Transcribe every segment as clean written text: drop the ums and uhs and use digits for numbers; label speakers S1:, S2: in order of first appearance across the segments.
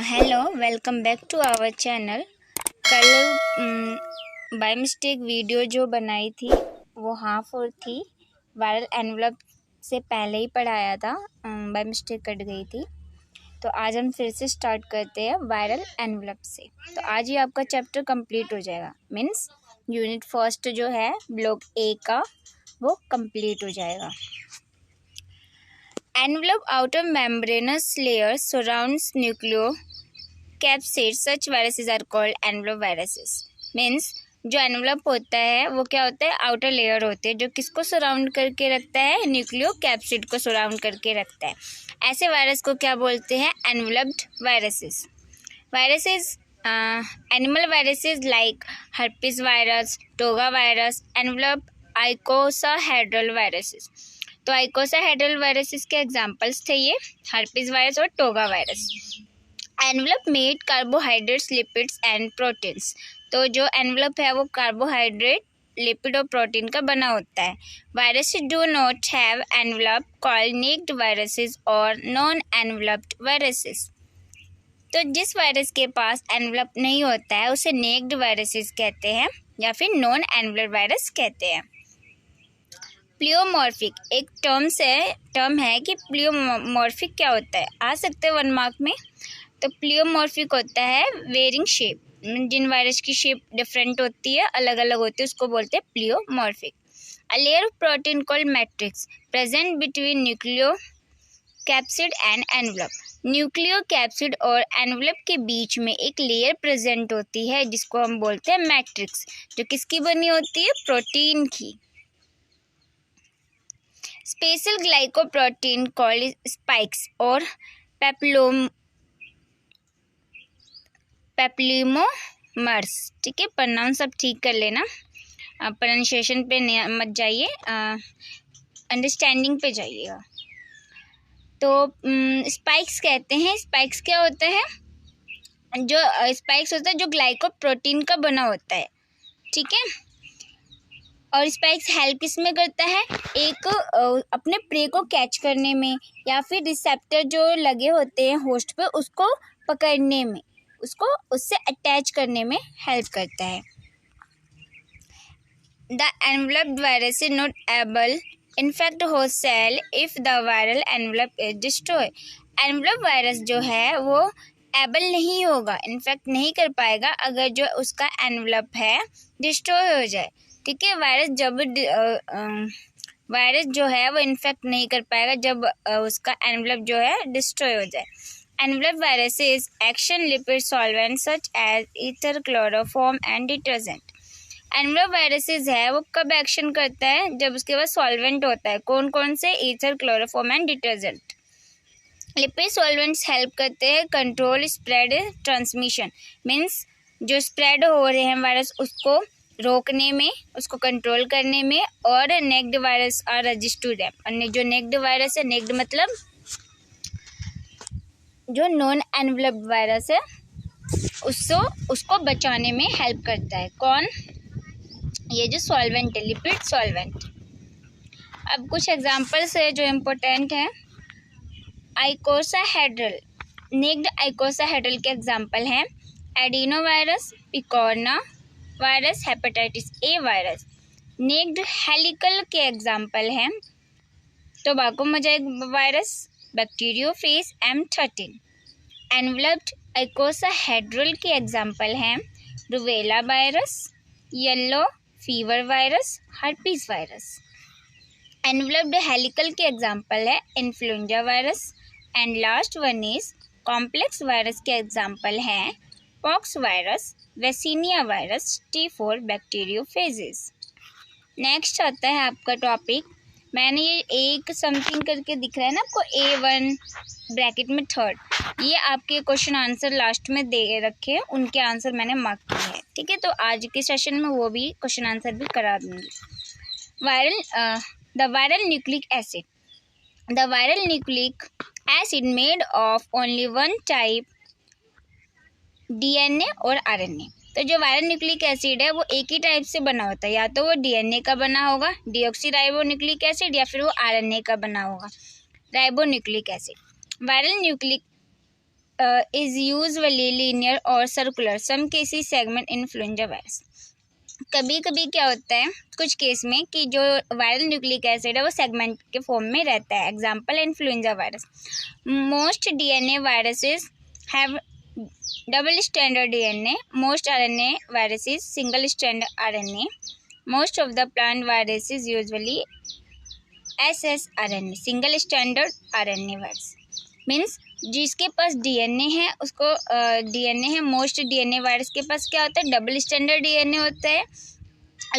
S1: Hello, welcome back to our channel. कल by mistake video जो बनाई थी वो हाफ और थी। वायरल एनवलप से पहले ही पढ़ाया था, बाय मिस्टेक कट गई थी। तो आज हम फिर से स्टार्ट करते हैं वायरल एनवलप से। तो आज ही आपका चैप्टर कंप्लीट हो जाएगा, मीन्स यूनिट फर्स्ट जो है ब्लॉक ए का वो कंप्लीट हो जाएगा। Envelope outer membranous layer surrounds nucleocapsid. Such viruses are called envelope viruses. Means जो एनवलप होता है वो क्या होता है, आउटर लेयर होते हैं जो किसको सराउंड करके रखता है, न्यूक्लियोकैप्सिड को सराउंड करके रखता है। ऐसे वायरस को क्या बोलते हैं, enveloped viruses. Viruses animal viruses like herpes virus, toga virus, envelope आइकोसाहेड्रल viruses. तो आइकोसाहेड्रल वायरसेस के एग्जांपल्स थे ये हर्पिस वायरस और toga virus. Envelope made carbohydrates, lipids and proteins. तो जो एनवलप है वो कार्बोहाइड्रेट, लिपिड और प्रोटीन का बना होता है। Viruses do not have envelope called naked viruses और नॉन एनवलप्ड वायरसेस। तो जिस वायरस के पास एनवलप नहीं होता है उसे नेक्ड वायरसेस कहते हैं या फिर नॉन एनवलप्ड वायरस कहते हैं। प्लियोमॉर्फिक एक टर्म है कि प्लियोमॉर्फिक क्या होता है, आ सकते हैं 1 मार्क में। तो प्लियोमॉर्फिक होता है वेरिंग शेप, जिन वायरस की शेप डिफरेंट होती है, अलग अलग होती है, उसको बोलते हैं pleomorphic. A layer of protein called matrix present between nucleocapsid and envelope. Nucleocapsid और एनवलप के बीच में एक लेयर प्रेजेंट होती है जिसको हम बोलते हैं मैट्रिक्स, जो किसकी बनी होती है, प्रोटीन की। स्पेशल ग्लाइकोप्रोटीन कॉल्ड स्पाइक्स और पेप्लिमोमर्स। ठीक है, प्रोनाउंस सब ठीक कर लेना, प्रोनाउंसिएशन पे मत जाइए, अंडरस्टैंडिंग पे जाइएगा। तो स्पाइक्स कहते हैं। स्पाइक्स क्या होता है, जो स्पाइक्स होता है जो ग्लाइकोप्रोटीन का बना होता है। ठीक है, और स्पाइक्स हेल्प किसमें करता है, एक अपने प्रे को कैच करने में या फिर रिसेप्टर जो लगे होते हैं होस्ट पे उसको पकड़ने में, उसको उससे अटैच करने में हेल्प करता है। The enveloped virus is not able infect host cell if the viral envelope is destroy. Envelope virus जो है वो एबल नहीं होगा, इन्फेक्ट नहीं कर पाएगा अगर जो उसका एनवलप है डिस्ट्रॉय हो जाए। ठीक है, वायरस जो है वो इन्फेक्ट नहीं कर पाएगा जब उसका एनवलप जो है डिस्ट्रॉय हो जाए। Envelope viruses action lipid solvent such as ether, chloroform and detergent. Envelope viruses है वो कब एक्शन करता है, जब उसके पास सॉल्वेंट होता है। कौन कौन से, ether, chloroform and detergent. Lipid solvents help करते हैं कंट्रोल स्प्रेड ट्रांसमिशन, मीन्स जो स्प्रेड हो रहे हैं वायरस उसको रोकने में, उसको कंट्रोल करने में। और naked virus are resist to them. और जो नेक्ड वायरस है, नेक्ड मतलब जो नॉन एनवलप्ड वायरस है उसको बचाने में हेल्प करता है। कौन, ये जो सॉल्वेंट है, लिपिड सॉल्वेंट। अब कुछ एग्जांपल्स है जो इम्पोर्टेंट हैं। आइकोसाहेड्रल, नेक्ड आइकोसाहेड्रल के एग्जांपल हैं adenovirus, picornavirus, hepatitis A virus. Naked helical के एग्जांपल हैं tobacco mosaic virus, bacteriophage M13। Enveloped icosahedral के एग्जांपल हैं rubella virus, yellow fever virus, herpes virus. Enveloped helical के एग्जांपल है influenza virus. And last one is complex virus के example हैं pox virus, vaccinia virus, T4 bacteriophages. Next आता है आपका topic, मैंने ये एक समथिंग करके दिख रहा है ना आपको, A1 ब्रैकेट में 3rd, ये आपके क्वेश्चन आंसर लास्ट में दे रखे हैं, उनके आंसर मैंने मार्क किए हैं। ठीक है, तो आज के सेशन में वो भी क्वेश्चन आंसर भी करा दूंगी। The viral nucleic acid. The viral nucleic acid made of only 1 type DNA और RNA। तो जो वायरल न्यूक्लिक एसिड है वो एक ही टाइप से बना होता है, या तो वो DNA का बना होगा, डीऑक्सी न्यूक्लिक एसिड, या फिर वो RNA का बना होगा, ribo nucleic acid. Viral nucleic is usually linear or circular. Some cases segment influenza virus. कभी कभी क्या होता है कुछ केस में कि जो वायरल न्यूक्लिक एसिड है वो सेगमेंट के फॉर्म में रहता है. Example influenza virus. Most DNA viruses have double standard DNA. Most RNA viruses single standard RNA. Most of the plant viruses usually SSRNA single standard RNA virus. Means जिसके पास DNA है उसको DNA है. Most DNA virus के पास क्या होता है, double standard DNA होता है.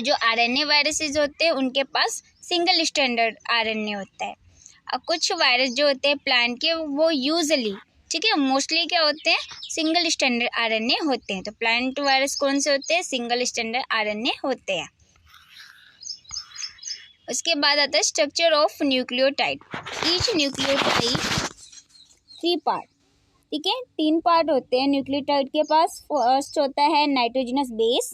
S1: जो आरएनए वायरसेस होते हैं उनके पास सिंगल स्टैंडर्ड आरएनए होता है. और कुछ वायरस जो होते हैं प्लांट के वो यूजली, ठीक है, मोस्टली क्या होते हैं, सिंगल स्टैंडर्ड आरएनए होते हैं. तो प्लांट वायरस कौन से होते हैं, सिंगल स्टैंडर्ड आरएनए होते हैं. उसके बाद आता है structure of nucleotide. Each nucleotide 3 part, ठीक है, 3 पार्ट होते हैं न्यूक्लियोटाइड के पास. फर्स्ट होता है nitrogenous base,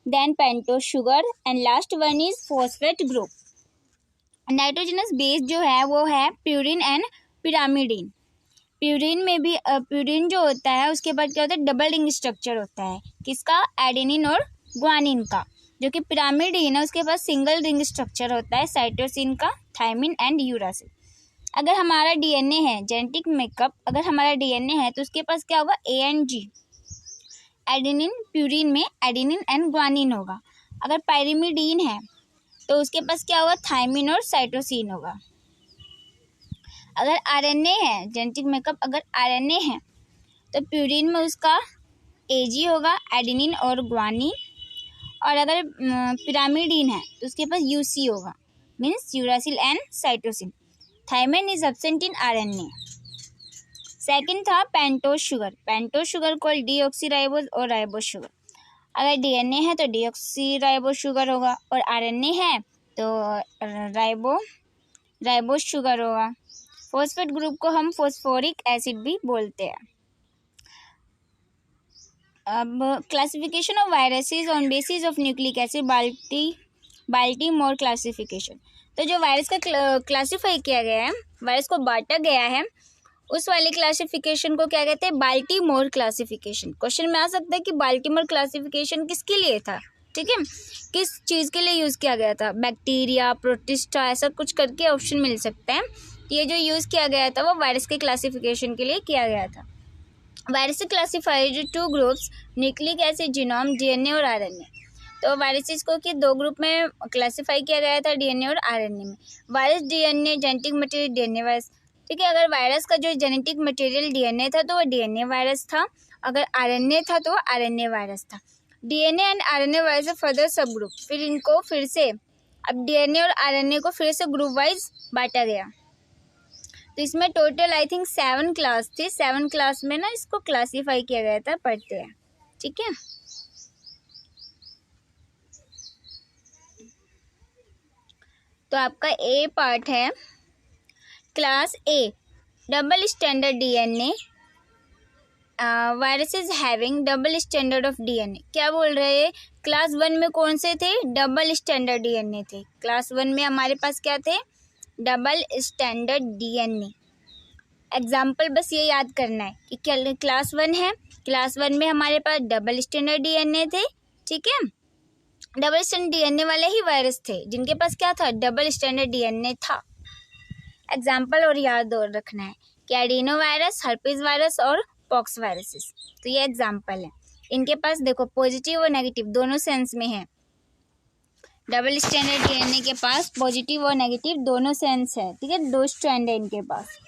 S1: then pentose sugar and last one is phosphate group. Nitrogenous base जो है वो है प्यूरिन एंड पिरामिडीन. प्यूरिन में भी प्यूरिन जो होता है उसके बाद क्या होता है, डबल रिंग स्ट्रक्चर होता है. किसका, एडेनिन और ग्वानिन का. जो कि पिरामिडीन है उसके पास सिंगल रिंग स्ट्रक्चर होता है, साइटोसिन का, थायमिन एंड यूरासिल. अगर हमारा डीएनए है, जेनेटिक मेकअप अगर हमारा डीएनए है तो उसके पास क्या होगा, ANG, एडेनिन. प्यूरिन में एडेनिन एंड ग्वानिन होगा. अगर पायरिमिडीन है तो उसके पास क्या होगा, थायमिन और साइटोसिन होगा. अगर आरएनए है, जेनेटिक मेकअप अगर आरएनए है तो प्यूरिन में उसका AG होगा, एडेनिन और ग्वानिन. और अगर पिरामिडीन है तो उसके पास UC होगा, means uracil and cytosine. Thymine is absent in RNA. Second था पेंटोज शुगर. पेंटोज शुगर को डीऑक्सीराइबोज और राइबोज शुगर. अगर डीएनए है तो डीऑक्सीराइबोज शुगर होगा और आरएनए है तो राइबोज शुगर होगा. फॉस्फेट ग्रुप को हम फॉस्फोरिक एसिड भी बोलते हैं. अब classification of viruses on basis of nucleic acid, Baltimore classification. तो जो वायरस का क्लासीफाई किया गया है, वायरस को बांटा गया है, उस वाली क्लासिफिकेशन को क्या कहते हैं, बाल्टीमोर क्लासिफिकेशन. क्वेश्चन में आ सकता है कि बाल्टीमोर क्लासिफिकेशन किसके लिए था, ठीक है, किस चीज़ के लिए यूज़ किया गया था, बैक्टीरिया, प्रोटिस्टा, ऐसा कुछ करके ऑप्शन मिल सकता है. ये जो यूज़ किया गया था वो वायरस के क्लासिफिकेशन के लिए किया गया था. Virus classified 2 groups, nucleic acid, genome, DNA और आरएनए. तो वायरसेस को कि 2 ग्रुप में क्लासीफाई किया गया था, डीएनए और आरएनए में. Virus DNA, genetic material DNA virus, ठीक है. अगर वायरस का जो जेनेटिक मटेरियल डीएनए था तो वो डीएनए वायरस था. अगर आरएनए था तो आरएनए वायरस था. DNA and RNA virus further सब ग्रुप. फिर इनको फिर से अब डीएनए और आरएनए को फिर से ग्रुप वाइज बांटा गया. तो इसमें टोटल आई थिंक 7 क्लास थे. 7 क्लास में ना इसको क्लासीफाई किया गया था, पढ़ते हैं, ठीक है. तो आपका A पार्ट है class A, double standard DNA. Viruses having double standard of DNA. क्या बोल रहे हैं, क्लास 1 में कौन से थे, डबल स्टैंडर्ड डीएनए थे. क्लास 1 में हमारे पास क्या थे, डबल स्टैंडर्ड डीएनए. एग्जाम्पल बस ये याद करना है कि क्या क्लास 1 है, क्लास 1 में हमारे पास डबल स्टैंडर्ड डीएनए थे, ठीक है. डबल स्टैंडर्ड डीएनए वाले ही वायरस थे जिनके पास क्या था, डबल स्टैंडर्ड डीएनए था. एग्जाम्पल और याद और रखना है कि एडिनो वायरस, हर्पीज वायरस और पॉक्स वायरसेस. तो ये एग्जाम्पल है. इनके पास देखो पॉजिटिव और नेगेटिव दोनों सेंस में है. डबल स्टैंडर्ड डीएनए के पास पॉजिटिव और नेगेटिव दोनों सेंस है, ठीक है, 2 स्ट्रैंड है इनके पास.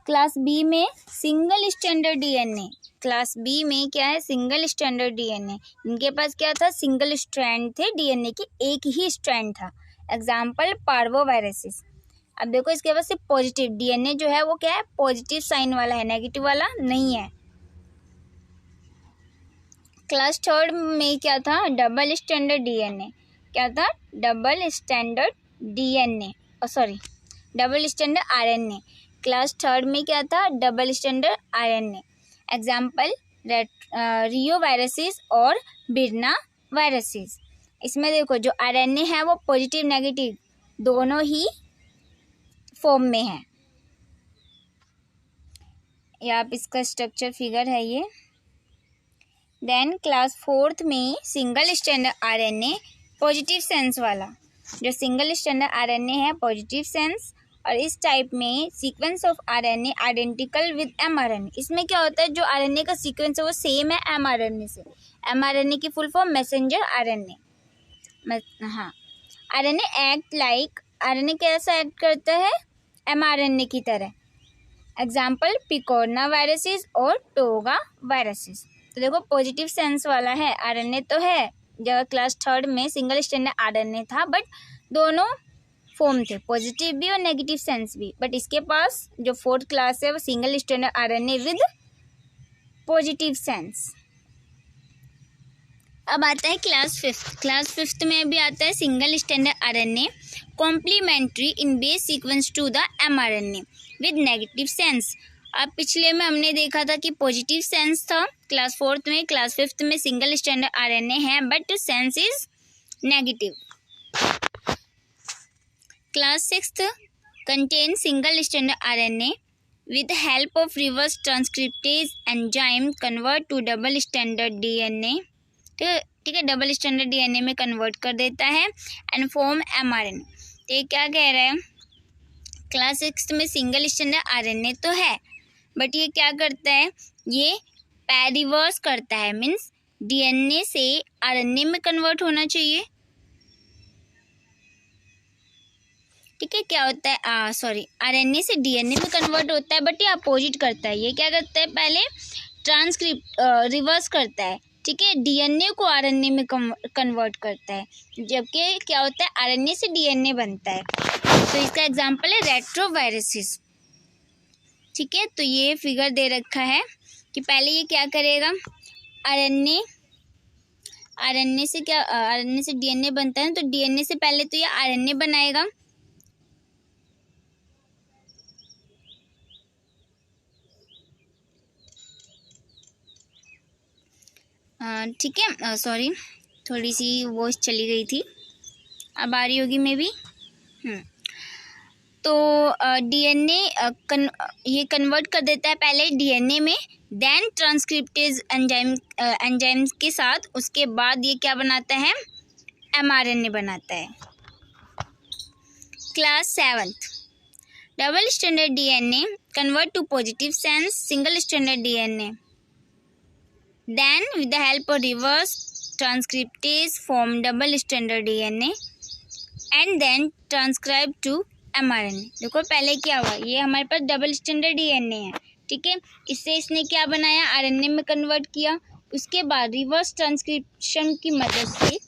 S1: क्लास बी में single standard DNA. Class B में क्या है, सिंगल स्टैंडर्ड डीएनए. इनके पास क्या था, सिंगल स्ट्रैंड थे डीएनए की, एक ही स्ट्रैंड था. Example parvo viruses. अब देखो इसके पास सिर्फ पॉजिटिव डीएनए जो है वो क्या है, पॉजिटिव साइन वाला है, नेगेटिव वाला नहीं है. क्लास 3 में क्या था, डबल स्टैंडर्ड डीएनए. क्या था, double standard DNA, sorry double standard RNA. Class 3 में क्या था, डबल स्टैंडर्ड आरएनए. एग्जाम्पल रियो वायरसेस और बिरना वायरसेस. इसमें देखो जो आरएनए है वो पॉजिटिव नेगेटिव दोनों ही फॉर्म में है. ये आप इसका स्ट्रक्चर फिगर है ये। देन क्लास 4th में single standard RNA positive sense वाला, जो सिंगल स्टैंडर्ड आरएनए है पॉजिटिव सेंस, और इस टाइप में sequence of RNA identical with mRNA. इसमें क्या होता है, जो आरएनए का सीक्वेंस है वो सेम है एमआरएनए से। एमआरएनए की फुल फॉर्म मैसेंजर आरएनए। हाँ, आरएनए एक्ट लाइक, आरएनए कैसा एक्ट करता है, एमआरएनए की तरह। एग्जाम्पल पिकोरना वायरसेस और टोगा वायरसेस। तो देखो पॉजिटिव सेंस वाला है आरएनए तो है, जब क्लास 3rd में सिंगल स्टैंडर्ड आरएनए था, बट दोनों फॉर्म थे, पॉजिटिव भी और नेगेटिव सेंस भी। बट इसके पास जो 4th क्लास है वो single standard RNA with positive sense. अब आता है क्लास 5th। क्लास 5th में भी आता है single standard RNA complementary in base sequence to the mRNA with negative sense. अब पिछले में हमने देखा था कि पॉजिटिव सेंस था क्लास 4th में, क्लास 5th में सिंगल स्टैंडर्ड आरएनए है but sense is negative. Class 6th contain single standard RNA with help of reverse transcriptase enzyme convert to double standard DNA। ठीक है, डबल स्टैंडर्ड डीएनए में convert कर देता है and form mRNA. तो ये क्या कह रहा है, क्लास 6 में सिंगल स्टैंडर्ड आरएनए तो है बट ये क्या करता है, ये रिवर्स करता है, मीन्स डीएनए से आरएनए में कन्वर्ट होना चाहिए। ठीक है, क्या होता है, आरएनए से डीएनए में कन्वर्ट होता है बट ये अपोजिट करता है। ये क्या करता है, पहले रिवर्स करता है, ठीक है, डीएनए को आरएनए में कन्वर्ट करता है, जबकि क्या होता है आरएनए से डीएनए बनता है। तो इसका एग्जांपल है रेट्रोवायरसेस। ठीक है, तो ये फिगर दे रखा है कि पहले ये क्या करेगा, आरएनए से डीएनए बनता है, तो डीएनए से पहले तो ये आरएनए बनाएगा, ठीक है, सॉरी थोड़ी सी वॉइस चली गई थी, अब आ रही होगी मे बी। तो डीएनए ये कन्वर्ट कर देता है पहले डीएनए में, देन ट्रांसक्रिप्टेज एंजाइम्स के साथ, उसके बाद ये क्या बनाता है, एमआरएनए बनाता है। Class 7th double standard DNA convert to positive sense single standard DNA, then with the help of reverse transcriptase form double standard DNA and then transcribe to mRNA। देखो पहले क्या हुआ, ये हमारे पास डबल स्टैंडर्ड डीएनए है, ठीक है, इससे इसने क्या बनाया, आरएनए में कन्वर्ट किया, उसके बाद रिवर्स ट्रांसक्रिप्शन की मदद से,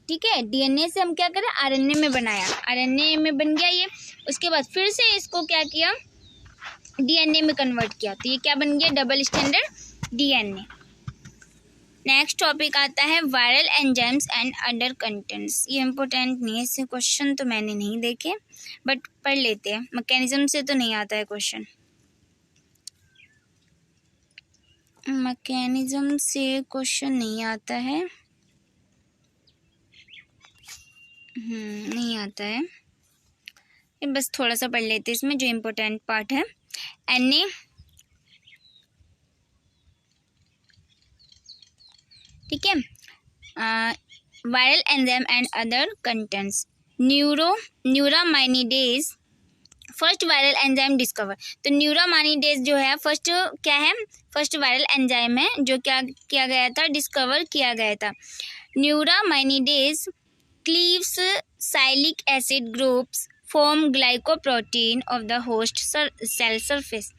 S1: ठीक है, डीएनए से हम क्या करें, आरएनए में बनाया, आरएनए में बन गया ये, उसके बाद फिर से इसको क्या किया, डीएनए में कन्वर्ट किया, तो ये क्या बन गया, double standard DNA. Next topic आता है viral enzymes and other contents. ये इम्पोर्टेंट नहीं है, इससे क्वेश्चन तो मैंने नहीं देखे बट पढ़ लेते हैं, मैकेनिज्म से तो नहीं आता है क्वेश्चन, मैकेनिज्म से क्वेश्चन नहीं आता है, नहीं आता है, ये बस थोड़ा सा पढ़ लेते हैं इसमें जो इम्पोर्टेंट पार्ट है। एनए, ठीक है, viral enzyme and other contents, neuraminidase first viral enzyme discover. तो न्यूरामाइनिडेज जो है फर्स्ट क्या है, फर्स्ट वायरल एंजाइम है जो क्या किया गया था, डिस्कवर किया गया था। Neuraminidase cleaves sialic acid groups form glycoprotein of the host cell surface.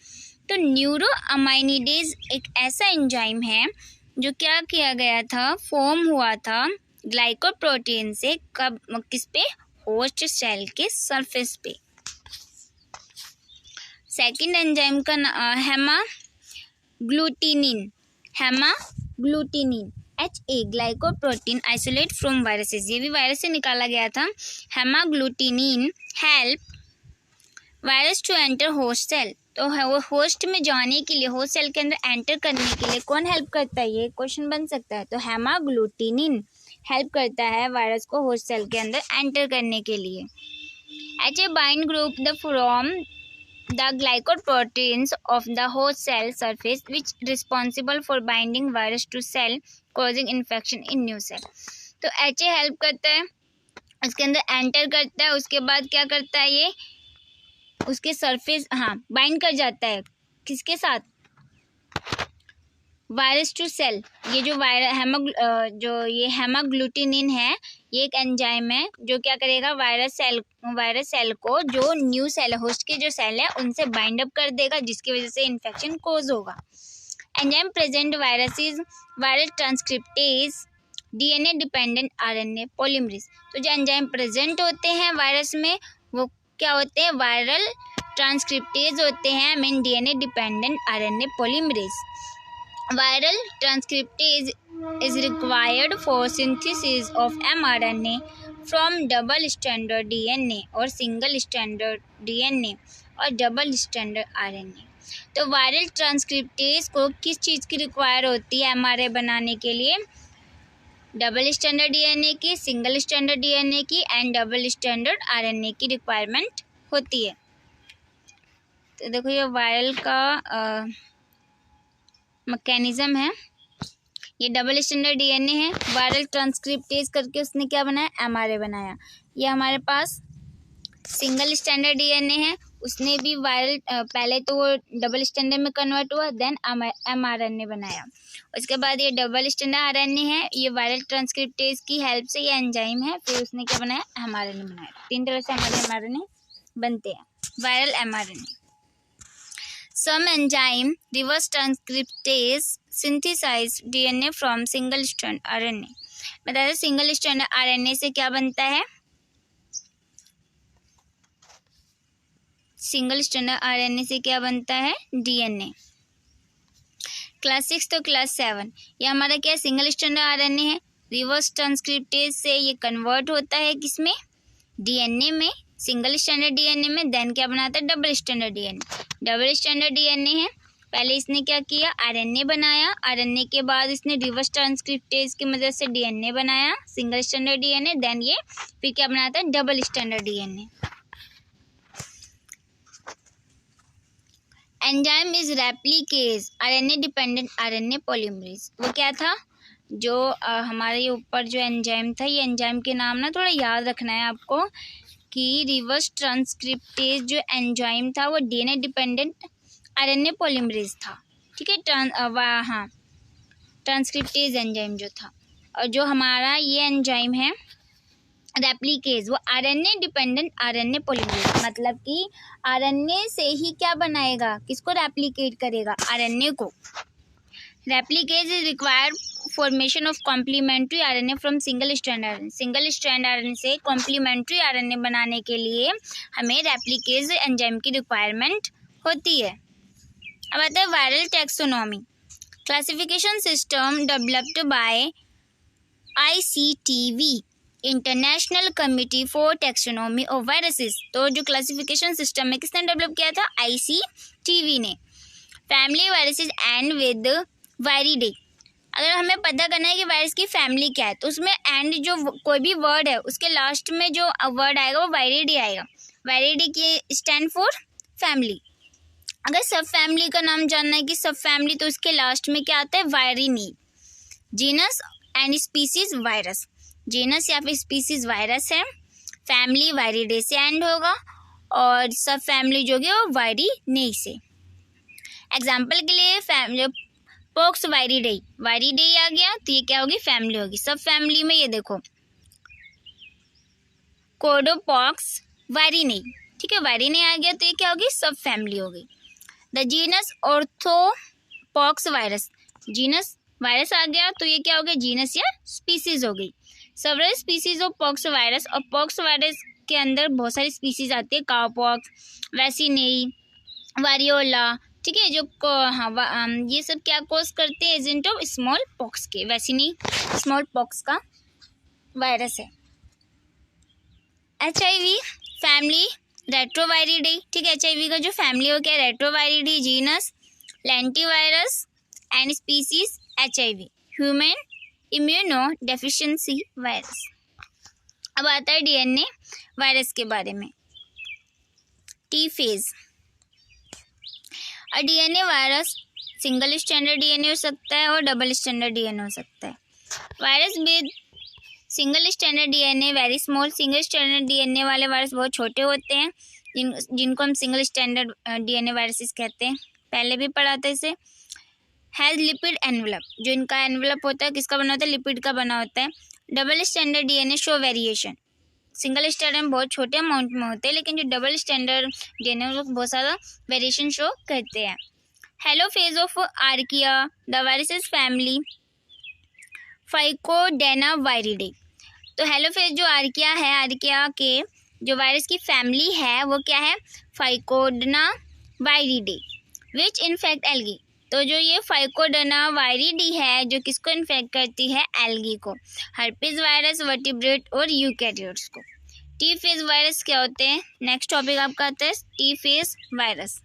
S1: तो न्यूरोअमाइनिडेज एक ऐसा एंजाइम है जो क्या किया गया था, फॉर्म हुआ था ग्लाइकोप्रोटीन से, कब, किस पे, होस्ट सेल के सरफेस पे। सेकंड एंजाइम का hemagglutinin, HA glycoprotein isolate from viruses, ये भी वायरस से निकाला गया था। Hemagglutinin help virus to enter host cell. तो वो होस्ट में जाने के लिए, होस्ट सेल के अंदर एंटर करने के लिए कौन हेल्प करता है, ये क्वेश्चन बन सकता है। तो हेमाग्लूटिनिन हेल्प करता है वायरस को होस्ट सेल के अंदर एंटर करने के लिए। HA bind group the from the glycoproteins of the host cell surface which responsible for binding virus to cell causing infection in new cell. तो HA हेल्प करता है, उसके अंदर एंटर करता है, उसके बाद क्या करता है ये उसके सरफेस बाइंड कर जाता है किसके साथ, वायरस टू सेल. ये जो ये हेमाग्लूटिनिन है ये एक एंजाइम है जो क्या करेगा वायरस सेल को जो न्यू सेल होस्ट के जो सेल है उनसे बाइंड अप कर देगा जिसकी वजह से इन्फेक्शन कोज होगा. Enzyme present viral transcriptase DNA dependent RNA polymerase. तो जो एंजाइम प्रेजेंट होते हैं वायरस में वो क्या होते हैं, वायरल ट्रांसक्रिप्टेज होते हैं, mean DNA dependent RNA polymerase. Viral transcriptase is required for synthesis of mRNA from double stranded DNA और single stranded DNA और double stranded RNA. तो वायरल ट्रांसक्रिप्टेज को किस चीज़ की रिक्वायर होती है mRNA बनाने के लिए, डबल स्टैंडर्ड डीएनए की, सिंगल स्टैंडर्ड डीएनए की एंड डबल स्टैंडर्ड आरएनए की रिक्वायरमेंट होती है. तो देखो ये वायरल का मैकेनिज्म है, ये डबल स्टैंडर्ड डीएनए है, वायरल ट्रांसक्रिप्टेज करके उसने क्या बनाया, एमआरए बनाया. ये हमारे पास सिंगल स्टैंडर्ड डीएनए है, उसने भी वायरल पहले तो वो डबल स्टैंडर्ड में कन्वर्ट हुआ देन एमआरएनए बनाया. उसके बाद ये डबल स्टैंडर्ड आरएनए है, ये वायरल ट्रांसक्रिप्टेज की हेल्प से ये एंजाइम है, फिर उसने क्या बनाया, एमआरएनए बनाया. 3 तरह से हमारे एमआरएनए बनते हैं, viral mRNA. Some enzyme reverse transcriptase synthesize DNA from single strand RNA. बताया सिंगल स्ट्रैंड आरएनए से क्या बनता है, सिंगल स्ट्रैंड आरएनए से क्या बनता है, डीएनए. क्लास 6 तो क्लास 7 ये हमारा क्या सिंगल स्ट्रैंड आरएनए है, रिवर्स ट्रांसक्रिप्टेज से ये कन्वर्ट होता है किसमें, डीएनए में, सिंगल स्टैंडर्ड डीएनए में. देन क्या बनाता है, double standard DNA. Double standard DNA है, पहले इसने क्या किया, आरएनए बनाया, आरएनए के बाद इसने रिवर्स ट्रांसक्रिप्टेज की मदद से डीएनए बनाया, सिंगल स्टैंडर्ड डीएनए. देन ये फिर क्या बनाता है, double standard DNA. Enzyme is replicase RNA dependent RNA polymerase. वो क्या था, जो हमारे ऊपर जो एंजाइम था, ये एंजाइम के नाम ना थोड़ा याद रखना है आपको कि रिवर्स ट्रांसक्रिप्टेज जो एंजाइम था वो डीएनए डिपेंडेंट आरएनए पॉलीमरेज था. ठीक है, ट्रांसक्रिप्टेज एंजाइम जो था. और जो हमारा ये एंजाइम है रेप्लिकेज वो आरएनए डिपेंडेंट आरएनए पॉलीमरेज, मतलब कि आरएनए से ही क्या बनाएगा, किसको रेप्लिकेट करेगा, आरएनए को. Replicase is required formation of complementary RNA from single strand RNA. Single strand RNA से कॉम्प्लीमेंट्री आरएनए बनाने के लिए हमें रेप्लिकेज एंजाइम की रिक्वायरमेंट होती है. अब आता है viral taxonomy. Classification system developed by ICTV international committee for taxonomy of viruses. तो जो क्लासिफिकेशन सिस्टम है किसने डेवलप किया था, ICTV ने. Family viruses and with viridae. अगर हमें पता करना है कि वायरस की फैमिली क्या है तो उसमें एंड जो कोई भी वर्ड है उसके लास्ट में जो वर्ड आएगा वो वायरिडे आएगा. वायरिडे की स्टैंड फॉर फैमिली. अगर सब फैमिली का नाम जानना है कि सब फैमिली तो उसके लास्ट में क्या आता है, virinae. Genus and species virus. Genus या फिर स्पीसीज वायरस है, फैमिली वायरिडे से एंड होगा और सब फैमिली जो होगी वो वायरिनी से. एग्जाम्पल के लिए पॉक्स वायरिडे आ गया तो ये क्या होगी, फैमिली होगी. सब फैमिली में ये देखो कोडोपॉक्स वायरिनी, ठीक है, वायरिनी आ गया तो ये क्या होगी, सब फैमिली हो गई. The genus orthopox virus. Genus virus आ गया तो ये क्या हो गया, जीनस या स्पीसीज हो गई. Several species of pox virus. और पॉक्स वायरस के अंदर बहुत सारी स्पीसीज आती है, काउपॉक्स, वैसिनेई, वारियोला. ठीक है, जो ये सब क्या कॉज करते हैं, एजेंट ऑफ स्मॉल पॉक्स के. वैसिनी स्मॉल पॉक्स का वायरस है. HIV family retroviridae. ठीक है, HIV का जो फैमिली हो क्या, retroviridae. Genus lentivirus and species HIV human immunodeficiency virus. अब आता है DNA वायरस के बारे में. T phage. और DNA virus single standard DNA हो सकता है और डबल स्टैंडर्ड डीएनए हो सकता है। Virus with single standard DNA very small, single standard DNA वाले वायरस बहुत छोटे होते हैं, जिनको हम सिंगल स्टैंडर्ड डीएनए वायरसेस कहते हैं, पहले भी पढ़ा था इसे। हैज़ लिपिड एनवलप, जो इनका एनवलप होता है किसका बना होता है, लिपिड का बना होता है। Double standard DNA show variation, single standard में बहुत छोटे अमाउंट में होते हैं, लेकिन जो डबल स्टैंडर्ड डीएनए लोग बहुत ज़्यादा वेरिएशन शो करते हैं। Halo phage of archaea, the viruses family phycodnaviridae. तो हेलो फेज जो आर्किया है, आर्किया के जो वायरस की फैमिली है वो क्या है, फाइकोडेनावायरिडे, विच इन्फेक्ट एल्गी। तो जो ये फाइकोडेनावायरिडी है जो किसको इन्फेक्ट करती है, एल्गी को, हर्पीज वायरस, वर्टिब्रेट और यूकैरियोट्स को। टी फेज वायरस क्या होते हैं, नेक्स्ट टॉपिक आपका आता है T phage virus.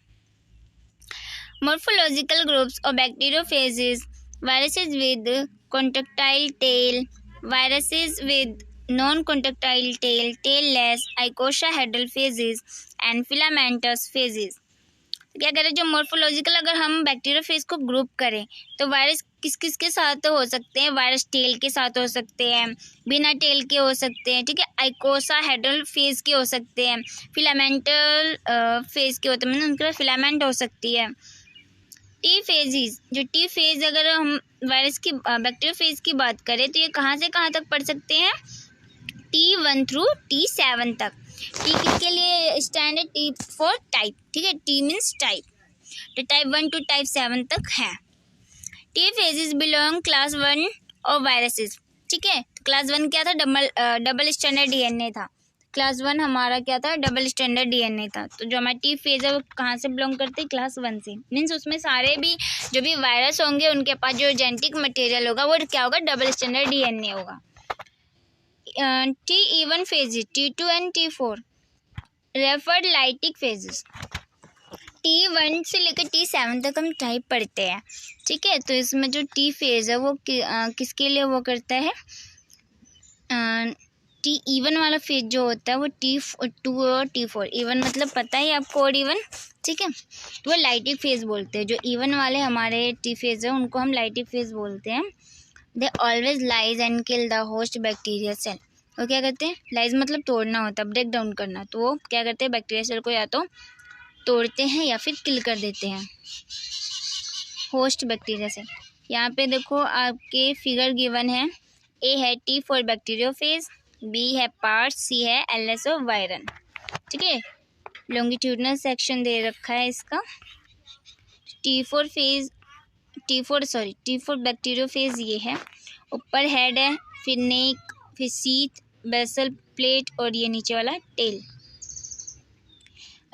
S1: Morphological groups और bacteriophages, viruses with contractile tail, viruses with non contractile tail, tailless, icosahedral phages and filamentous phages. क्या करें, जो मोर्फोलॉजिकल अगर हम बैक्टीरियोफेज को ग्रुप करें तो वायरस किस किस के साथ हो सकते हैं, वायरस टेल के साथ हो सकते हैं, बिना टेल के हो सकते हैं, ठीक है, आइकोसाहेड्रल फेज के हो सकते हैं, फिलामेंटल फेज के होते हैं, मतलब उनके फिलामेंट हो सकती है। टी फेजेस, जो टी फेज अगर हम वायरस की बैक्टीरियोफेज की बात करें तो ये कहाँ से कहाँ तक पढ़ सकते हैं, T1 थ्रू T7 तक। टी किसके लिए स्टैंड है, टी फॉर टाइप, ठीक है, टी मीन्स टाइप, तो टाइप 1 टू टाइप 7 तक है। T phases belong class 1 of viruses, ठीक है, तो क्लास 1 क्या था, डबल स्टैंडर्ड डीएनए था, क्लास 1 हमारा क्या था, डबल स्टैंडर्ड डीएनए था। तो जो हमारा टी फेज है वो कहाँ से बिलोंग करते हैं, क्लास 1 से, मीन्स उसमें सारे भी जो भी वायरस होंगे उनके पास जो जेनेटिक मटेरियल होगा वो क्या होगा, डबल स्टैंडर्ड डीएनए होगा। T even phases T2 and T4 referred lytic phases. T1 से लेकर T7 तक हम टाइप पढ़ते हैं, ठीक है, तो इसमें जो टी फेज है वो किसके लिए वो करता है, टी इवन वाला फेज जो होता है वो T2 और T4, इवन मतलब पता है आपको, और इवन, ठीक है, तो वो लाइटिक फेज बोलते हैं। जो इवन वाले हमारे टी फेज है उनको हम लाइटिक फेज बोलते हैं। They always lyse and kill the host bacteria cell. वो क्या करते हैं, लाइज मतलब तोड़ना होता है, ब्रेक डाउन करना, तो वो क्या करते हैं, बैक्टीरिया सेल को या तो तोड़ते हैं या फिर किल कर देते हैं, होस्ट बैक्टीरिया सेल। यहाँ पे देखो आपके फिगर गिवन है, ए है टी फॉर बैक्टीरियोफेज, बी है पार्ट, सी है एलएस ऑफ वायरन, ठीक है, लॉन्गिट्यूडनल सेक्शन दे रखा है इसका। टी फोर बैक्टीरियोफेज ये है, ऊपर हेड है, फिर नेक, फिर सीथ, बेसल प्लेट और ये नीचे वाला टेल।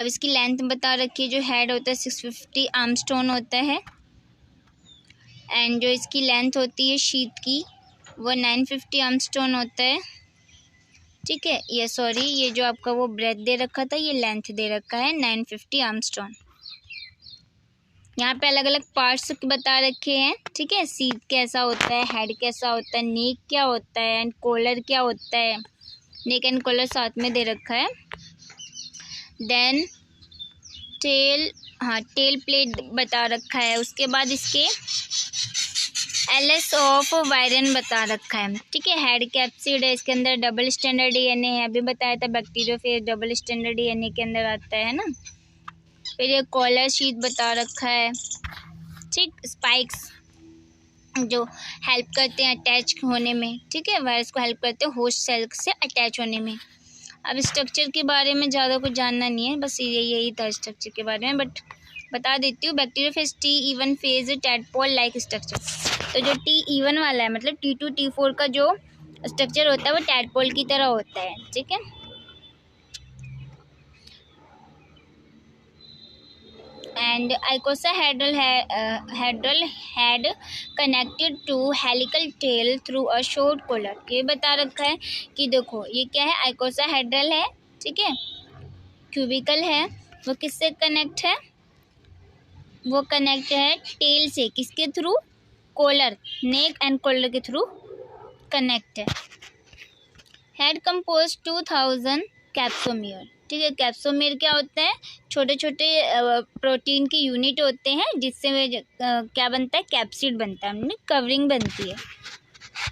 S1: अब इसकी लेंथ बता रखी है, जो हेड होता है 650 आर्मस्ट्रॉन होता है, एंड जो इसकी लेंथ होती है शीथ की वो 950 आर्मस्ट्रॉन होता है, ठीक है, ये जो आपका वो ब्रेथ दे रखा था ये लेंथ दे रखा है 950 आर्मस्ट्रॉन। यहाँ पे अलग अलग पार्ट्स बता रखे हैं, ठीक है, सीट कैसा होता है, हेड कैसा होता है, नेक क्या होता है एंड कॉलर क्या होता है, नेक एंड कॉलर साथ में दे रखा है। देन टेल प्लेट बता रखा है, उसके बाद इसके एलएस ऑफ वायरन बता रखा है, ठीक है, हेड कैप्सिड है, इसके अंदर डबल स्टैंडर्ड डीएनए है, अभी बताया था बैक्टीरियोफेज डबल स्टैंडर्ड डीएनए के अंदर आता है ना। फिर ये कॉलर शीट बता रखा है, ठीक, स्पाइक्स जो हेल्प करते हैं अटैच होने में, ठीक है, वायरस को हेल्प करते हैं होस्ट सेल से अटैच होने में। अब स्ट्रक्चर के बारे में ज़्यादा कुछ जानना नहीं है, बस यही था स्ट्रक्चर के बारे में, बट बता देती हूँ। Bacteriophage T even phase tadpole like structure. तो जो टी इवन वाला है मतलब T2 T4 का जो स्ट्रक्चर होता है वो टैडपोल की तरह होता है, ठीक है। And icosahedral head connected to helical tail through a short collar। ये बता रखा है कि देखो ये क्या है, आइकोसाहेड्रल है, ठीक है, क्यूबिकल है, वो किससे कनेक्ट है, वो कनेक्ट है टेल से, किसके through, collar, neck and collar के थ्रू कनेक्ट है। हेड कंपोज 2000 कैप्सोमियर, ठीक है। कैप्सोमेर क्या होता है, छोटे छोटे प्रोटीन की यूनिट होते हैं जिससे क्या बनता है, कैप्सिड बनता है, कवरिंग बनती है।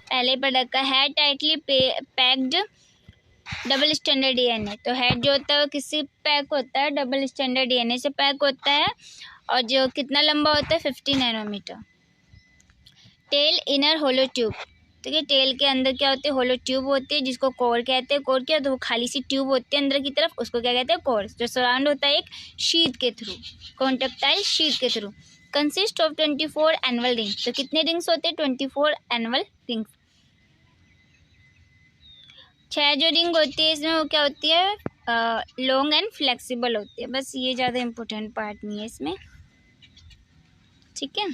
S1: पहले प्रोडक्ट का है tightly packed double standard DNA. तो हेड जो होता है वो किससे पैक होता है, डबल स्टैंडर्ड डीएनए से पैक होता है। और जो कितना लंबा होता है, 50 नैनोमीटर। टेल इनर होलो ट्यूब, ठीक है। टेल के अंदर क्या होती है, होलो ट्यूब होती है जिसको कोर कहते हैं। कोर क्या, तो वो खाली सी ट्यूब होती है अंदर की तरफ, उसको क्या कहते हैं, कोर, जो सराउंड होता है एक शीट के थ्रू, कॉन्टेक्टाइल शीट के through. Consist of 24 annual rings, तो कितने रिंग्स होते हैं, 24 एनुअल रिंग्स। 6 जो रिंग होती है इसमें वो क्या होती है, लॉन्ग एंड फ्लेक्सिबल होती है। बस ये ज़्यादा इम्पोर्टेंट पार्ट नहीं है इसमें, ठीक है।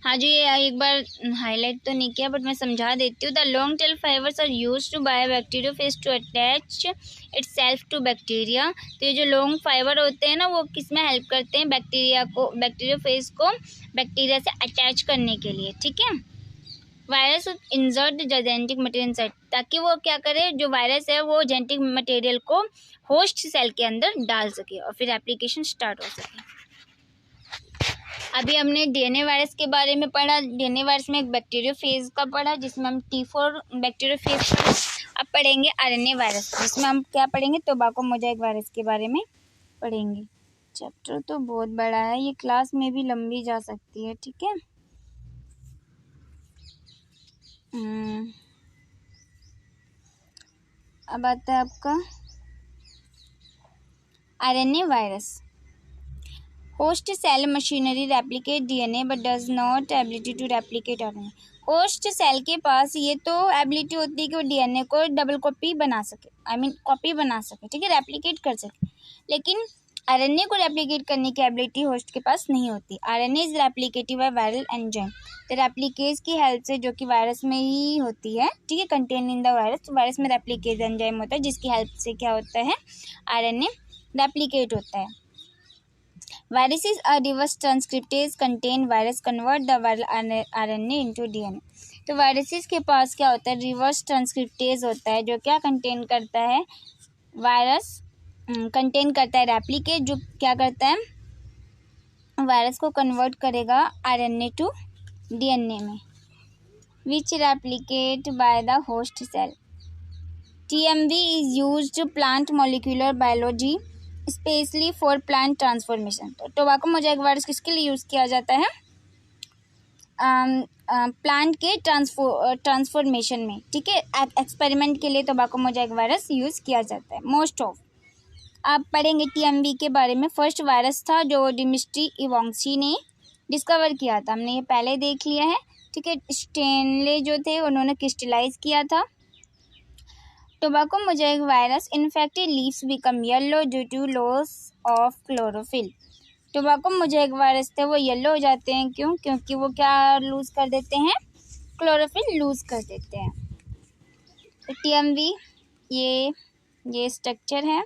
S1: हाँ जी, ये एक बार हाईलाइट तो नहीं किया बट मैं समझा देती हूँ। The long tail fibres are used by bacteriophage to attach itself to bacteria. तो ये जो लॉन्ग फाइबर होते हैं ना, वो किस में हेल्प करते हैं, बैक्टीरियोफेज को बैक्टीरिया से अटैच करने के लिए, ठीक है। Virus insert genetic material inside, ताकि वो क्या करे, जो वायरस है वो जेनेटिक मटेरियल को होस्ट सेल के अंदर डाल सके और फिर एप्लीकेशन स्टार्ट हो सके। अभी हमने डीएनए वायरस के बारे में पढ़ा। डीएनए वायरस में एक बैक्टीरियोफेज का पढ़ा जिसमें हम T4 बैक्टीरियोफेज पढ़ा। अब पढ़ेंगे आरएनए वायरस, जिसमें हम क्या पढ़ेंगे, टोबैको मोज़ाइक वायरस के बारे में पढ़ेंगे। चैप्टर तो बहुत बड़ा है, ये क्लास में भी लंबी जा सकती है, ठीक है। अब आता है आपका RNA virus. Host cell machinery replicate DNA but does not ability to replicate RNA. Host cell के पास ये तो एबिलिटी होती है कि वो डीएनए को डबल कॉपी बना सके, कॉपी बना सके, ठीक है, रेप्लिकेट कर सके। लेकिन आरएनए को रेप्लिकेट करने की एबिलिटी होस्ट के पास नहीं होती। RNA is replicative by viral enzyme, तो रेप्लिकेज की हेल्प से, जो कि वायरस में ही होती है, ठीक है, कंटेन इन द वायरस। तो वायरस में रेप्लिकेज एंजाइम होता है जिसकी हेल्प से क्या होता है, आरएनए रेप्लिकेट होता है। Viruses are reverse transcriptase contain virus convert the viral RNA into DNA। तो वायरसेस के पास क्या होता है, रिवर्स ट्रांसक्रिप्टेज होता है जो क्या कंटेन करता है, वायरस कंटेन करता है रेप्लिकेट, जो क्या करता है, वायरस को कन्वर्ट करेगा आरएनए टू डीएनए में, which replicate by the host cell. TMV is used plant molecular biology specially for plant transformation. तो टोबैको मोज़ाइक वायरस किसके लिए यूज़ किया जाता है, प्लांट के ट्रांसफॉर्मेशन में, ठीक है, एक्सपेरिमेंट के लिए टोबैको मोज़ाइक वायरस यूज़ किया जाता है मोस्ट ऑफ। आप पढ़ेंगे TMV के बारे में। फर्स्ट वायरस था जो डिमिट्री इवांशी ने डिस्कवर किया था, हमने ये पहले देख लिया है, ठीक है। स्टेनले जो थे उन्होंने क्रिस्टलाइज किया था। Tobacco mosaic virus infected leaves become yellow due to loss of chlorophyll. Tobacco mosaic virus थे वो येलो हो जाते हैं, क्यों, क्योंकि वो क्या लूज़ कर देते हैं, क्लोरोफिल लूज़ कर देते हैं। तो TMV ये स्ट्रक्चर है,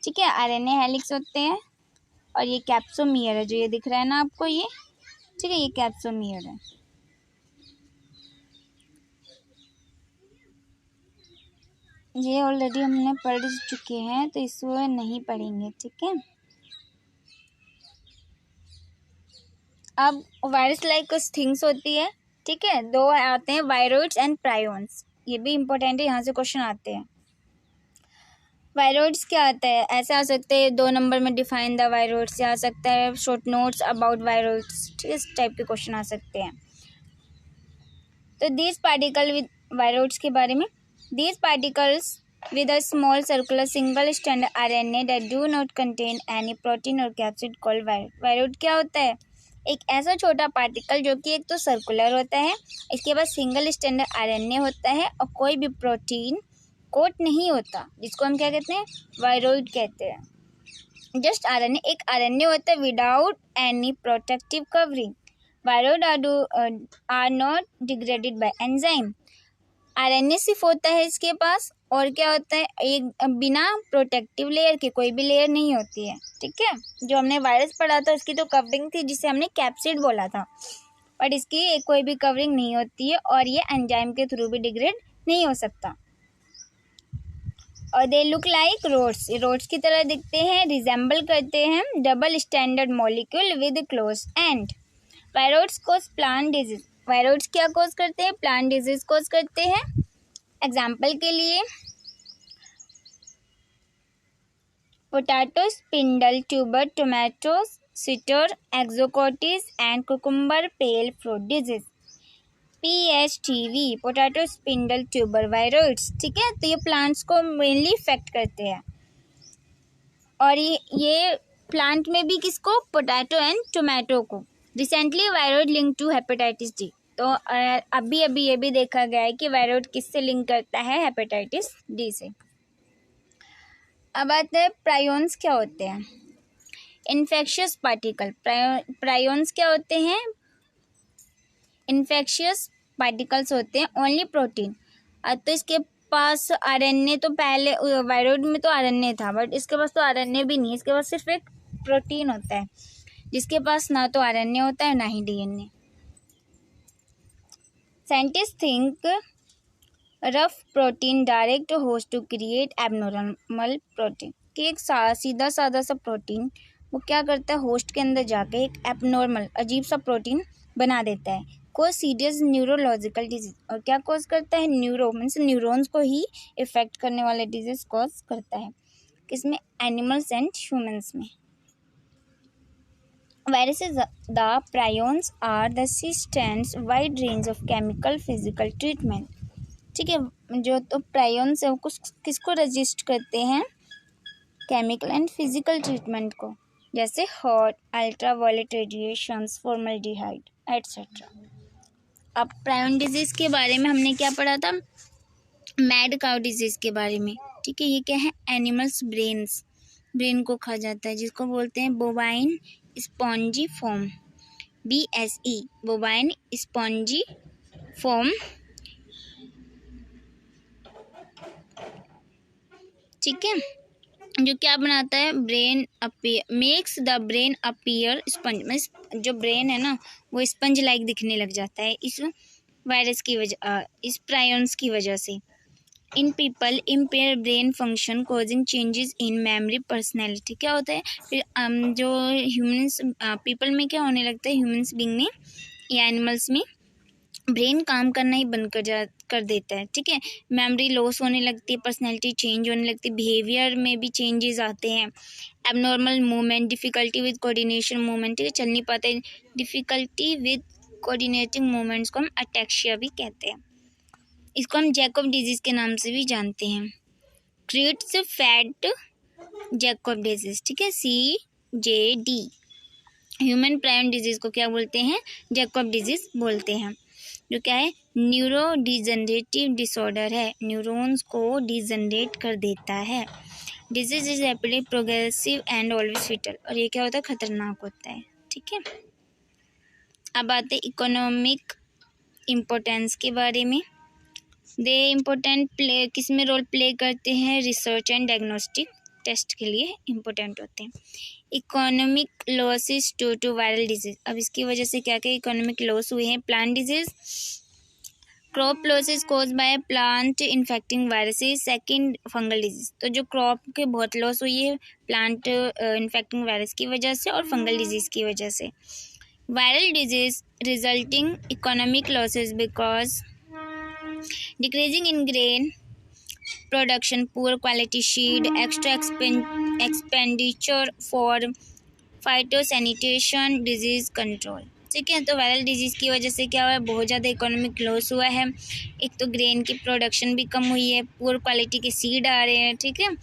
S1: ठीक है। आरएनए हेलिक्स होते हैं और ये कैप्सोमियर है, जो ये दिख रहा है ना आपको, ये, ठीक है, ये कैप्सोमियर है। ये ऑलरेडी हमने पढ़ चुके हैं तो इसको नहीं पढ़ेंगे, ठीक है। अब वायरस लाइक कुछ थिंग्स होती है, ठीक है, दो आते हैं, वायरोइड्स एंड प्रायोन्स। ये भी इंपॉर्टेंट है, यहाँ से क्वेश्चन आते हैं। वायरोइड्स क्या आता है, ऐसे आ सकते हैं 2 नंबर में, डिफाइन द वायरोइड्स, आ सकता है शॉर्ट नोट्स अबाउट वायरोइड्स, ठीक है, इस टाइप के क्वेश्चन आ सकते हैं। तो दीज पार्टिकल विद वायरोइड्स के बारे में, these particles with a small circular single strand RNA that do not contain any protein or capsid called viroid। Viroid क्या होता है, एक ऐसा छोटा पार्टिकल जो कि एक तो सर्कुलर होता है, इसके बाद सिंगल स्ट्रैंड RNA होता है और कोई भी प्रोटीन कोट नहीं होता, जिसको हम क्या कहते हैं, वायरोइड कहते हैं। जस्ट RNA, एक RNA होता है without any protective covering. Viroid are not degraded by enzyme. RNA सिर्फ होता है इसके पास, और क्या होता है, एक बिना प्रोटेक्टिव लेयर के, कोई भी लेयर नहीं होती है, ठीक है। जो हमने वायरस पढ़ा था उसकी तो कवरिंग थी जिसे हमने कैप्सिड बोला था, बट इसकी कोई भी कवरिंग नहीं होती है और ये एंजाइम के थ्रू भी डिग्रेड नहीं हो सकता। और दे लुक लाइक रोड्स की तरह दिखते हैं, रिजेंबल करते हैं double standard molecule with close end. Viroids cause plant disease, viroids क्या कोज करते हैं? प्लांट डिजीज कोज करते हैं। एग्जाम्पल के लिए potato, spindle tuber, tomato, citrus, exocortis and cucumber pale fruit disease. PSTV potato spindle tuber viroids, ठीक है। तो ये प्लांट्स को मेनली इफेक्ट करते हैं। और ये प्लांट में भी किसको? पोटैटो एंड टोमेटो को। Recently viroid link to hepatitis D, तो अभी ये भी देखा गया है कि वायरोइड किससे लिंक करता है? हेपेटाइटिस डी से। अब आते हैं प्रायोन्स क्या होते हैं? Infectious particle. प्रायोन्स क्या होते हैं? इन्फेक्शियस पार्टिकल्स होते हैं ओनली प्रोटीन। तो इसके पास आरएनए, तो पहले वायरोइड में तो आरएनए था, बट इसके पास तो आरएनए भी नहीं है, इसके पास सिर्फ एक प्रोटीन होता है, जिसके पास ना तो आरएनए होता है ना ही DNA. Scientist think rough protein direct host to create abnormal protein, कि एक सीधा साधा सा प्रोटीन वो क्या करता है? होस्ट के अंदर जाके एक एबनॉर्मल अजीब सा प्रोटीन बना देता है। कोज सीरियस न्यूरोलॉजिकल डिजीज, और क्या कॉज करता है? न्यूरो मीन्स न्यूरॉन्स को ही इफेक्ट करने वाले डिजीज कॉज करता है। किसमें? एनिमल्स एंड ह्यूमंस में। Viruses, the prions are the substance wide range of chemical physical treatment, ठीक है। जो तो प्रायोन्स है वो किसको रजिस्ट करते हैं? केमिकल एंड फिजिकल ट्रीटमेंट को, जैसे hot, ultraviolet radiations, formaldehyde etcetera. अब प्रायोन डिजीज के बारे में हमने क्या पढ़ा था? मैड काउ डिजीज के बारे में, ठीक है। ये क्या है? एनिमल्स ब्रेन को खा जाता है, जिसको बोलते हैं bovine spongy form, BSE, bovine spongy form, ठीक है। जो क्या बनाता है? Brain makes the brain appear sponge, means जो ब्रेन है ना वो स्पंज लाइक दिखने लग जाता है इस वायरस की वजह, इस प्रायोन्स की वजह से। In people empire brain function causing changes in memory personality. क्या होता है फिर? जो ह्यूमंस पीपल में क्या होने लगता है? ह्यूमंस बीइंग में या एनिमल्स में ब्रेन काम करना ही बंद कर देता है, ठीक है। मेमोरी लॉस होने लगती है, पर्सनैलिटी चेंज होने लगती है, बिहेवियर में भी चेंजेस आते हैं, abnormal movement, difficulty with coordination movement, ठीक है, चल नहीं पाते, डिफ़िकल्टी विद कोऑर्डिनेटिंग मूवमेंट्स को हम अटैक्सिया भी कहते हैं। इसको हम जैकब डिजीज़ के नाम से भी जानते हैं। क्रिएट्स फैट जैकब डिजीज़, ठीक है, CJD। ह्यूमन प्रायोन डिजीज़ को क्या बोलते हैं? जैकब डिजीज़ बोलते हैं, जो क्या है? न्यूरो डिजनरेटिव डिसऑर्डर है, न्यूरॉन्स को डिजनरेट कर देता है। Disease is rapidly progressive and always fatal, और ये क्या होता है? खतरनाक होता है, ठीक है। अब आते हैं इकोनॉमिक इम्पोर्टेंस के बारे में। दे इम्पोर्टेंट प्ले किस में रोल प्ले करते हैं? रिसर्च एंड डायग्नोस्टिक टेस्ट के लिए इम्पोर्टेंट होते हैं। Economic losses due to viral disease, अब इसकी वजह से क्या क्या इकोनॉमिक लॉस हुए हैं? Plant disease, crop losses cause by plant infecting viruses, second fungal disease, तो जो क्रॉप के बहुत लॉस हुई है प्लांट इन्फेक्टिंग वायरस की वजह से और फंगल डिजीज की वजह से। Viral disease resulting economic losses because decreasing in grain production, poor quality seed, extra expenditure for phytosanitation, disease control, ठीक है। तो वायरल डिजीज़ की वजह से क्या हुआ है? बहुत ज़्यादा इकोनॉमिक लॉस हुआ है। एक तो ग्रेन की प्रोडक्शन भी कम हुई है, पुअर क्वालिटी के सीड आ रहे हैं, ठीक है।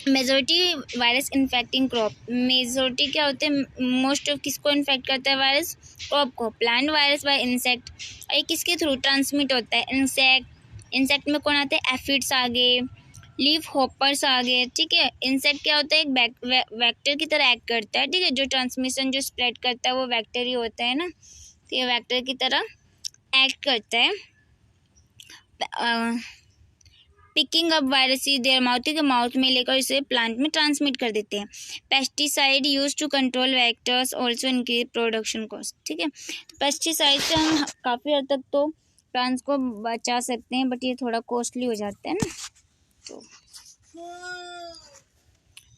S1: Majority virus infecting crop, majority क्या होते हैं? मोस्ट ऑफ किसको इन्फेक्ट करता है वायरस? क्रॉप को। प्लांट वायरस बाय इंसेक्ट, ये किसके थ्रू ट्रांसमिट होता है? इंसेक्ट में कौन आते हैं? एफिड्स आ गए, लीफ हॉपर्स आ गए, ठीक है। इंसेक्ट क्या होता है? एक वेक्टर की तरह एक्ट करता है, ठीक है। जो ट्रांसमिशन जो स्प्रेड करता है वो वेक्टर ही होता है ना, तो ये वेक्टर की तरह एक्ट करता है। Picking up virus their mouth, ठीक है, माउथ में लेकर इसे प्लांट में ट्रांसमिट कर देते हैं। Pesticide use to control vectors also increase production cost, ठीक है। तो पेस्टिसाइड से हम काफ़ी हद तक तो प्लांट्स को बचा सकते हैं, बट ये थोड़ा कॉस्टली हो जाता है ना। तो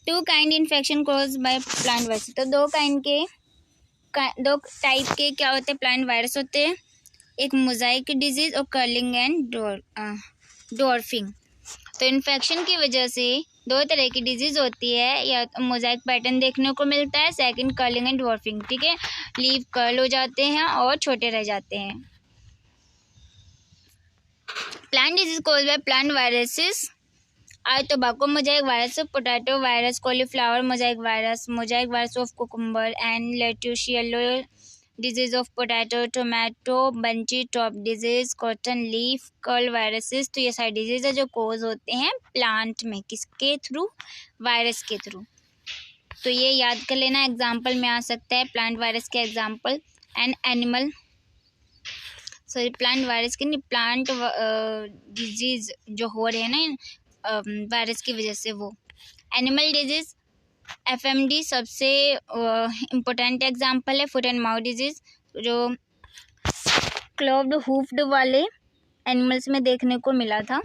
S1: two kind infection cause by plant virus, तो दो टाइप के क्या होते हैं प्लांट वायरस होते हैं, एक मोजाइक डिजीज और कर्लिंग एंड डॉर्फिंग। तो इन्फेक्शन की वजह से दो तरह की डिजीज होती है, या मोजाइक पैटर्न देखने को मिलता है, सेकंड कर्लिंग एंड डॉर्फिंग, ठीक है, लीफ कर्ल हो जाते हैं और छोटे रह जाते हैं। Plant disease cause by plant viruses are tobacco mosaic virus of potato virus, cauliflower mosaic virus of cucumber and lettuce yellow disease of potato, tomato bunchy top disease, cotton leaf curl viruses. तो ये सारे disease है जो कोज होते हैं plant में, किसके through, virus के थ्रू। तो ये याद कर लेना, एग्जाम्पल में आ सकता है प्लांट वायरस के example and animal, sorry plant virus के नहीं, प्लांट डिजीज जो हो रहे हैं ना वायरस की वजह से वो। एनिमल डिजीज FMD सबसे इम्पोर्टेंट एग्जाम्पल है, फुट एंड माउथ डिजीज जो क्लोव्ड हूफ्ड वाले एनिमल्स में देखने को मिला था।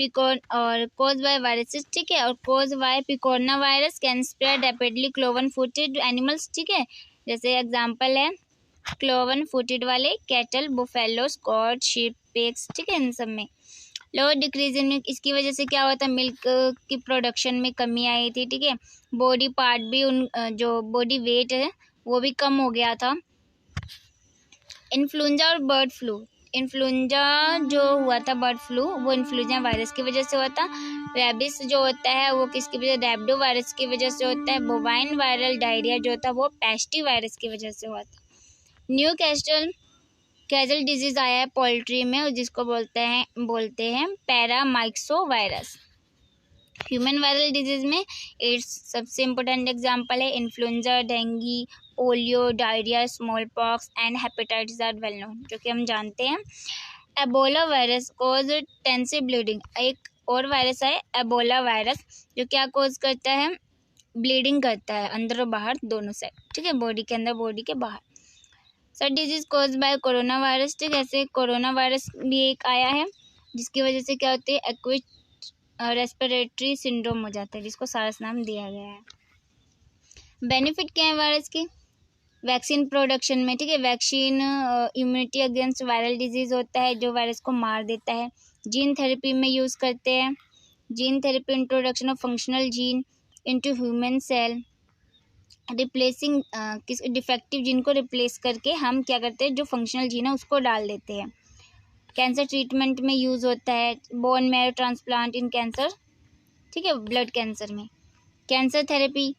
S1: और कोज बाय वायरसेस, ठीक है, और cause by picorna virus can spread rapidly cloven footed animals, ठीक है, जैसे एग्जाम्पल है क्लोवन फुटेड वाले cattle, buffalo, goat, sheep, pigs, ठीक है, इन सब में। लो डिक्रीज इन मिल्क, इसकी वजह से क्या हुआ था, मिल्क की प्रोडक्शन में कमी आई थी, ठीक है, बॉडी पार्ट भी जो बॉडी वेट है वो भी कम हो गया था। इन्फ्लुएंजा और बर्ड फ्लू, इन्फ्लुएंजा जो हुआ था बर्ड फ्लू वो इन्फ्लुएंजा वायरस की वजह से हुआ था। रेबिस जो होता है वो किसकी वजह, रैबिडो वायरस की वजह से होता है। बोवाइन वायरल डायरिया जो था वो पेस्टी वायरस की वजह से हुआ था। न्यू कैजल डिजीज आया है पोल्ट्री में, और जिसको बोलते हैं paramyxo virus. Human viral disease में एड्स सबसे इम्पोर्टेंट एग्जाम्पल है। Influenza, dengue, polio, diarrhoea, small pox and hepatitis are well known, जो कि हम जानते हैं। Ebola virus cause tensive bleeding, एक और वायरस है एबोला वायरस जो क्या कॉज करता है, ब्लीडिंग करता है अंदर और बाहर दोनों साइड, ठीक है, बॉडी के अंदर बॉडी के बाहर। Sir disease cause bye corona virus, ठीक है, ऐसे कोरोना वायरस भी एक आया है जिसकी वजह से क्या होती है, एक्यूट रेस्पिरेटरी सिंड्रोम हो जाता है, जिसको सार्स नाम दिया गया है। बेनिफिट क्या है वायरस के, वैक्सीन प्रोडक्शन में, ठीक है, vaccine immunity against viral disease होता है जो वायरस को मार देता है। जीन थेरेपी में यूज़ करते हैं, gene therapy introduction of functional gene into human cell, replacing किस डिफेक्टिव जीन को रिप्लेस करके हम क्या करते हैं, जो फंक्शनल जीन है उसको डाल देते हैं। कैंसर ट्रीटमेंट में यूज़ होता है, bone marrow transplant in cancer, ठीक है, ब्लड कैंसर में। Cancer therapy,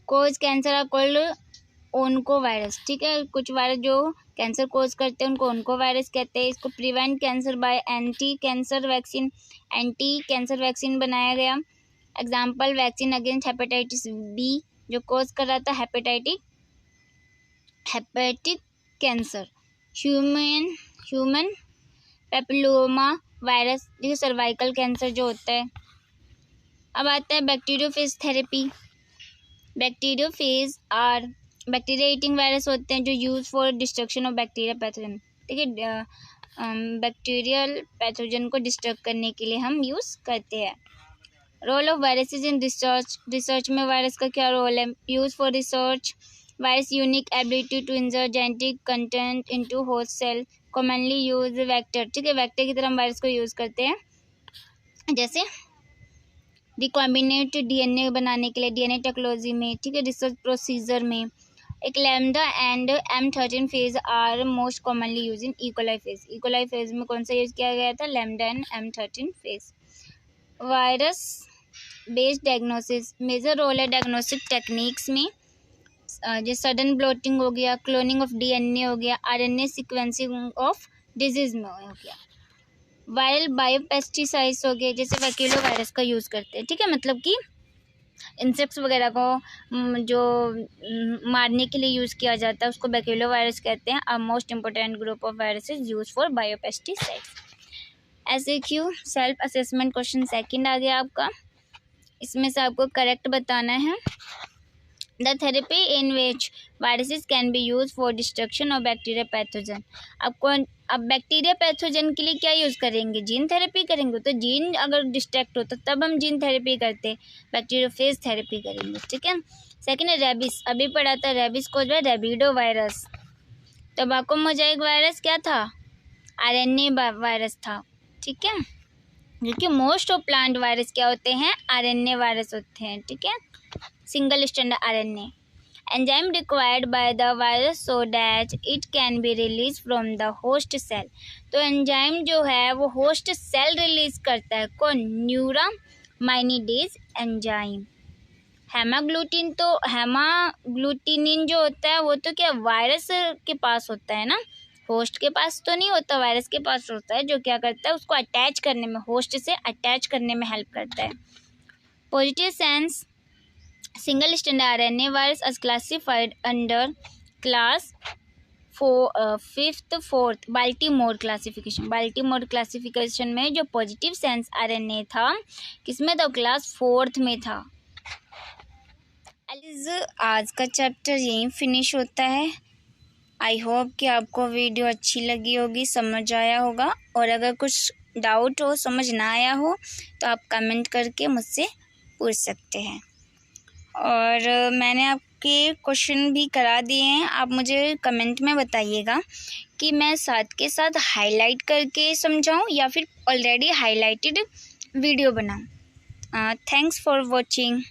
S1: cause cancer are called onco virus, ठीक है, कुछ वायरस जो कैंसर कोज करते हैं उनको ओनको वायरस कहते हैं। इसको prevent cancer by anti cancer vaccine बनाया गया। Example vaccine against hepatitis B जो कोज कर रहा था hepatic cancer. Human papilloma virus, जो सर्वाइकल कैंसर जो होता है। अब आता है bacteriophage therapy. Bacteria eating virus होते हैं जो use for destruction of bacteria pathogen, ठीक है, बैक्टीरियल पैथोजन को डिस्ट्रक्ट करने के लिए हम यूज़ करते हैं। Role of viruses in research में वायरस का क्या रोल है, use for research, virus unique ability to insert genetic content into host cell, commonly use vector, ठीक है, वेक्टर की तरह हम वायरस को यूज़ करते हैं, जैसे रिकॉम्बिनेट डीएनए बनाने के लिए डीएनए टेक्नोलॉजी में, ठीक है, रिसर्च प्रोसीजर में। एक lambda and M13 phage are most commonly use in E coli phage. E coli phage में कौन सा यूज किया गया था, lambda and M13 phage. Virus based diagnosis, major role है डायग्नोस्टिक टेक्निक्स में, जैसे सडन ब्लोटिंग हो गया, क्लोनिंग ऑफ डीएनए हो गया, आरएनए सीक्वेंसिंग ऑफ डिजीज में हो गया। वायरल बायोपेस्टिसाइड्स हो गए, जैसे वैक्यूलो वायरस का यूज़ करते हैं, ठीक है, मतलब कि इंसेक्ट्स वगैरह को जो मारने के लिए यूज़ किया जाता है उसको वैक्यूलो वायरस कहते हैं। A most important group of viruses use for biopesticides. SAQ self assessment question second आ गया आपका, इसमें से आपको करेक्ट बताना है। The therapy in which viruses can be use for destruction of bacteria pathogen. अब बैक्टीरिया पैथोजन के लिए क्या यूज़ करेंगे? जीन थेरेपी करेंगे। तो जीन अगर डिस्ट्रैक्ट हो तो तब हम जीन थेरेपी करते, बैक्टीरियोफेज थेरेपी करेंगे। ठीक है। सेकेंड है रेबिस। अभी पढ़ा था रेबिस को जो है रेबिडो वायरस। टोबैको मोजाइक वायरस क्या था? आरएनए वायरस था। ठीक है, क्योंकि मोस्ट ऑफ प्लांट वायरस क्या होते हैं? आरएनए वायरस होते हैं। ठीक है, single strand RNA. Enzyme required by the virus so that it can be release from the host cell. तो एंजाइम जो है वो होस्ट सेल रिलीज करता है। कौन? न्यूरामाइनिडेज एंजाइम। हेमाग्लूटिन तो हेमाग्लूटिनिन जो होता है वो तो क्या वायरस के पास होता है ना, होस्ट के पास तो नहीं होता, वायरस के पास होता है, जो क्या करता है उसको अटैच करने में, होस्ट से अटैच करने में हेल्प करता है। Positive sense single strand RNA virus as classified under class 5th 4th Baltimore classification. Baltimore classification में जो पॉजिटिव सेंस आरएनए था किसमें था? क्लास 4th में था। आज का चैप्टर यहीं फिनिश होता है। आई होप कि आपको वीडियो अच्छी लगी होगी, समझ आया होगा। और अगर कुछ डाउट हो, समझ ना आया हो तो आप कमेंट करके मुझसे पूछ सकते हैं। और मैंने आपके क्वेश्चन भी करा दिए हैं, आप मुझे कमेंट में बताइएगा कि मैं साथ के साथ हाईलाइट करके समझाऊं या फिर ऑलरेडी हाईलाइटेड वीडियो बनाऊं। Thanks for watching.